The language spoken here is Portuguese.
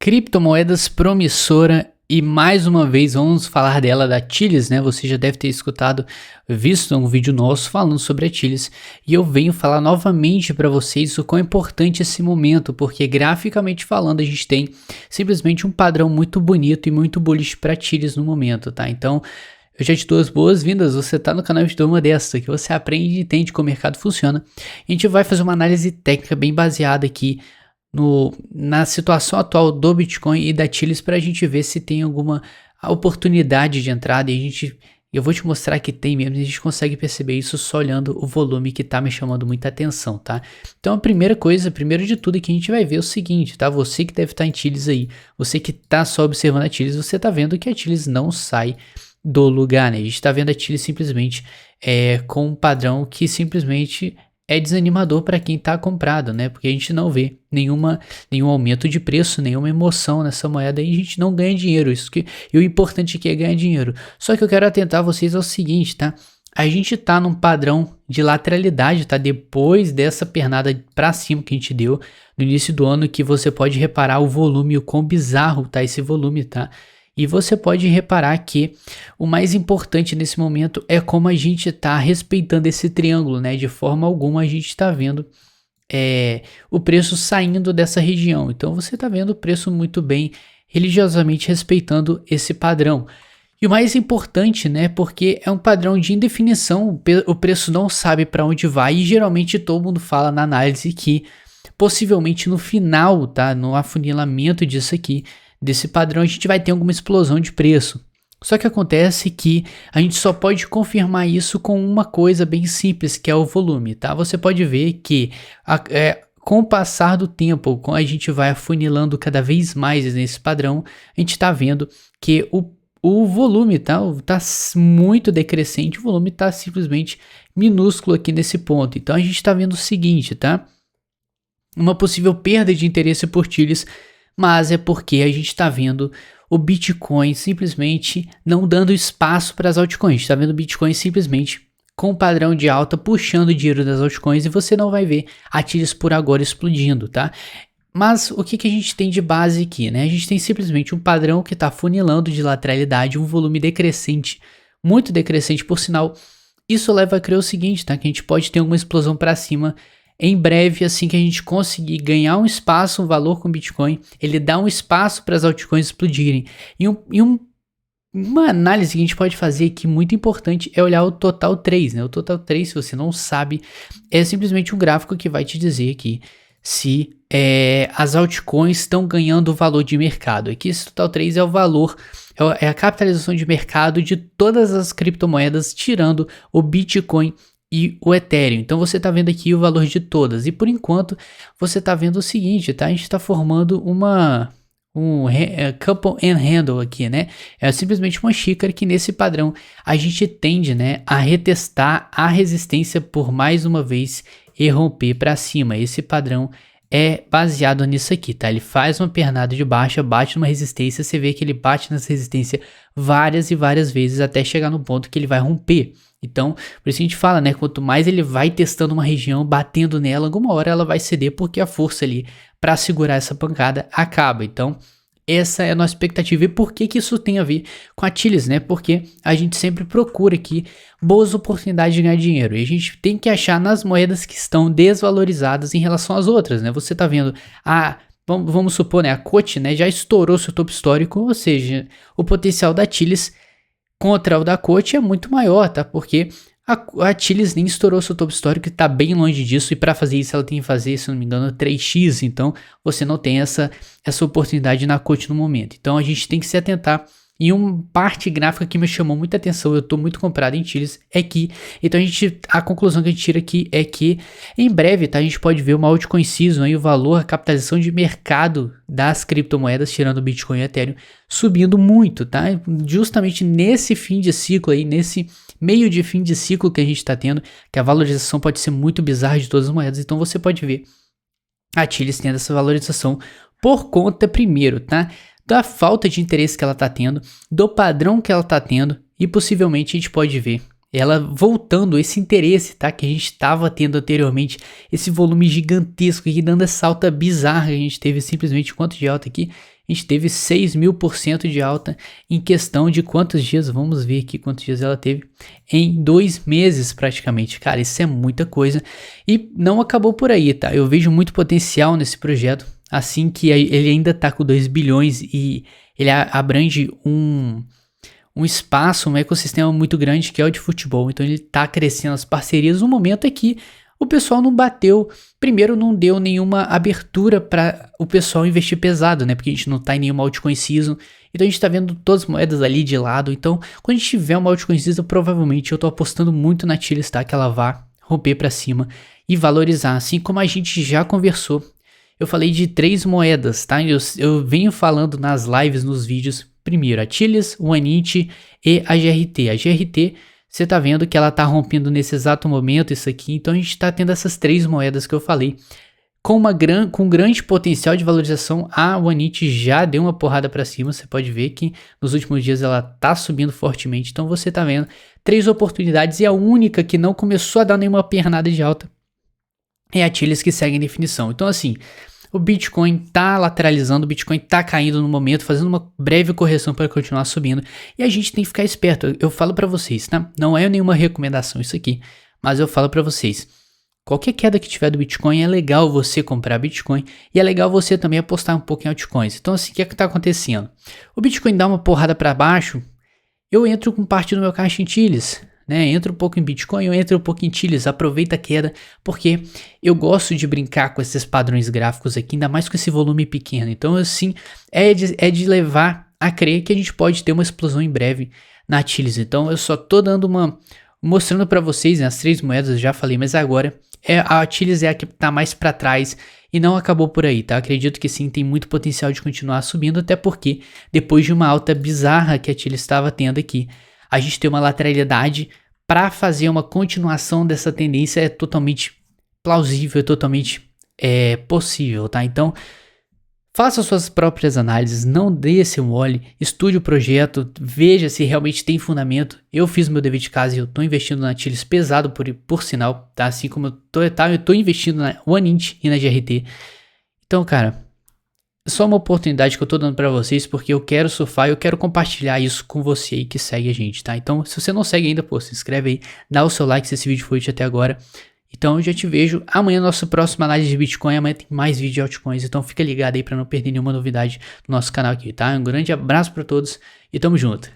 Criptomoedas promissora e mais uma vez vamos falar dela da Tilis, né? Você já deve ter visto um vídeo nosso falando sobre a Tilis e eu venho falar novamente para vocês o quão importante esse momento, porque graficamente falando a gente tem simplesmente um padrão muito bonito e muito bullish para Tilis no momento, tá? Então eu já te dou as boas-vindas, você tá no canal Eu Te Dou Uma Dessa, que você aprende e entende como o mercado funciona. A gente vai fazer uma análise técnica bem baseada aqui na situação atual do Bitcoin e da Tilis para a gente ver se tem alguma oportunidade de entrada e eu vou te mostrar que tem mesmo, e a gente consegue perceber isso só olhando o volume que tá me chamando muita atenção, tá? Então a primeiro de tudo que a gente vai ver é o seguinte, tá? Você que deve estar em Tilis aí, você que tá só observando a Tilis, você tá vendo que a Tilis não sai do lugar, né? A gente tá vendo a Tilis simplesmente com um padrão que simplesmente é desanimador para quem tá comprado, né? Porque a gente não vê nenhum aumento de preço, nenhuma emoção nessa moeda e a gente não ganha dinheiro. E o importante aqui é ganhar dinheiro. Só que eu quero atentar vocês ao seguinte, tá? A gente tá num padrão de lateralidade, tá? Depois dessa pernada para cima que a gente deu no início do ano, que você pode reparar o volume, o quão bizarro tá esse volume, tá? E você pode reparar que o mais importante nesse momento é como a gente está respeitando esse triângulo, né? De forma alguma a gente está vendo o preço saindo dessa região. Então você está vendo o preço muito bem, religiosamente respeitando esse padrão. E o mais importante, né? Porque é um padrão de indefinição, o preço não sabe para onde vai e geralmente todo mundo fala na análise que possivelmente no final, tá? No afunilamento disso aqui, desse padrão, a gente vai ter alguma explosão de preço. Só que acontece que a gente só pode confirmar isso com uma coisa bem simples, que é o volume, tá? Você pode ver que com o passar do tempo, quando a gente vai afunilando cada vez mais nesse padrão, a gente está vendo que o volume tá muito decrescente, o volume tá simplesmente minúsculo aqui nesse ponto. Então a gente está vendo o seguinte, tá? Uma possível perda de interesse por Tilis, mas é porque a gente está vendo o Bitcoin simplesmente não dando espaço para as altcoins. A gente está vendo o Bitcoin simplesmente com padrão de alta puxando o dinheiro das altcoins e você não vai ver a Tilis por agora explodindo, tá? Mas o que a gente tem de base aqui, né? A gente tem simplesmente um padrão que está funilando de lateralidade, um volume decrescente, muito decrescente por sinal. Isso leva a crer o seguinte, tá? Que a gente pode ter uma explosão para cima em breve, assim que a gente conseguir ganhar um espaço, um valor com o Bitcoin, ele dá um espaço para as altcoins explodirem. Uma análise que a gente pode fazer aqui muito importante é olhar o Total 3, né? O Total 3, se você não sabe, é simplesmente um gráfico que vai te dizer aqui se as altcoins estão ganhando o valor de mercado. Aqui esse Total 3 é o valor, é a capitalização de mercado de todas as criptomoedas, tirando o Bitcoin e o Ethereum. Então você está vendo aqui o valor de todas e por enquanto você está vendo o seguinte, tá? A gente está formando couple and handle aqui, né? É simplesmente uma xícara que nesse padrão a gente tende, né, a retestar a resistência por mais uma vez e romper para cima. Esse padrão é baseado nisso aqui, tá? Ele faz uma pernada de baixa, bate numa resistência, você vê que ele bate nessa resistência várias e várias vezes até chegar no ponto que ele vai romper. Então, por isso a gente fala, né? Quanto mais ele vai testando uma região, batendo nela, alguma hora ela vai ceder porque a força ali para segurar essa pancada acaba. Então, essa é a nossa expectativa. E por que isso tem a ver com a Tilis, né? Porque a gente sempre procura aqui boas oportunidades de ganhar dinheiro. E a gente tem que achar nas moedas que estão desvalorizadas em relação às outras, né? Você tá vendo vamos supor, né? A COT, né, já estourou seu topo histórico, ou seja, o potencial da Tilis contra o da COT é muito maior, tá? Porque a Tilis nem estourou seu topo histórico e tá bem longe disso, e para fazer isso ela tem que fazer, se não me engano, 3x, então você não tem essa oportunidade na COT no momento. Então a gente tem que se atentar. E uma parte gráfica que me chamou muita atenção, eu tô muito comprado em Tilis, é que, então a conclusão que a gente tira aqui é que em breve, tá, a gente pode ver uma altcoin season aí, o valor, a capitalização de mercado das criptomoedas, tirando o Bitcoin e o Ethereum, subindo muito, tá? Justamente nesse fim de ciclo aí, nesse meio de fim de ciclo que a gente tá tendo, que a valorização pode ser muito bizarra de todas as moedas, então você pode ver a Tilis tendo essa valorização por conta, primeiro, tá, da falta de interesse que ela tá tendo, do padrão que ela tá tendo, e possivelmente a gente pode ver ela voltando esse interesse, tá? Que a gente estava tendo anteriormente, esse volume gigantesco aqui, dando essa alta bizarra. A gente teve simplesmente quanto de alta aqui? A gente teve 6.000% de alta em questão de quantos dias? Vamos ver aqui quantos dias ela teve. Em 2 meses praticamente. Cara, isso é muita coisa. E não acabou por aí, tá? Eu vejo muito potencial nesse projeto. Assim que ele ainda tá com 2 bilhões e ele abrange um espaço, um ecossistema muito grande que é o de futebol. Então ele tá crescendo as parcerias. O momento é que o pessoal não bateu, primeiro não deu nenhuma abertura para o pessoal investir pesado, né? Porque a gente não tá em nenhuma altcoin season. Então a gente tá vendo todas as moedas ali de lado. Então quando a gente tiver uma altcoin season, provavelmente eu tô apostando muito na Tilis, tá? Que ela vá romper para cima e valorizar, assim como a gente já conversou. Eu falei de 3 moedas, tá? Eu venho falando nas lives, nos vídeos. Primeiro, a Tilis, o Anit e a GRT. A GRT, você tá vendo que ela tá rompendo nesse exato momento isso aqui. Então a gente tá tendo essas 3 moedas que eu falei. Com grande potencial de valorização, a Anit já deu uma porrada para cima. Você pode ver que nos últimos dias ela tá subindo fortemente. Então você tá vendo 3 oportunidades e a única que não começou a dar nenhuma pernada de alta é a Tilis, que segue em definição. Então assim, o Bitcoin tá lateralizando, o Bitcoin tá caindo no momento, fazendo uma breve correção para continuar subindo. E a gente tem que ficar esperto. Eu falo para vocês, tá? Não é nenhuma recomendação isso aqui, mas eu falo para vocês. Qualquer queda que tiver do Bitcoin, é legal você comprar Bitcoin e é legal você também apostar um pouco em altcoins. Então assim, o que é que tá acontecendo? O Bitcoin dá uma porrada para baixo, eu entro com parte do meu caixa em Tilis, né? Entra um pouco em Bitcoin, eu entro um pouco em Tilis, aproveita a queda, porque eu gosto de brincar com esses padrões gráficos aqui, ainda mais com esse volume pequeno. Então, assim, é de levar a crer que a gente pode ter uma explosão em breve na Tilis. Então, eu só tô dando mostrando para vocês, né, as 3 moedas, eu já falei, mas agora a Tilis é a que tá mais para trás e não acabou por aí, tá? Acredito que sim, tem muito potencial de continuar subindo, até porque depois de uma alta bizarra que a Tilis estava tendo aqui, a gente ter uma lateralidade para fazer uma continuação dessa tendência é totalmente plausível, é totalmente possível, tá? Então, faça suas próprias análises, não dê esse mole, estude o projeto, veja se realmente tem fundamento. Eu fiz meu dever de casa e eu tô investindo na Tilis pesado por sinal, tá? Assim como eu tô investindo na Anit e na GRT. Então, cara, só uma oportunidade que eu tô dando pra vocês, porque eu quero surfar e eu quero compartilhar isso com você aí que segue a gente, tá? Então, se você não segue ainda, pô, se inscreve aí, dá o seu like se esse vídeo foi útil até agora. Então, eu já te vejo amanhã no nosso próximo análise de Bitcoin. Amanhã tem mais vídeo de altcoins, então fica ligado aí pra não perder nenhuma novidade do nosso canal aqui, tá? Um grande abraço pra todos e tamo junto.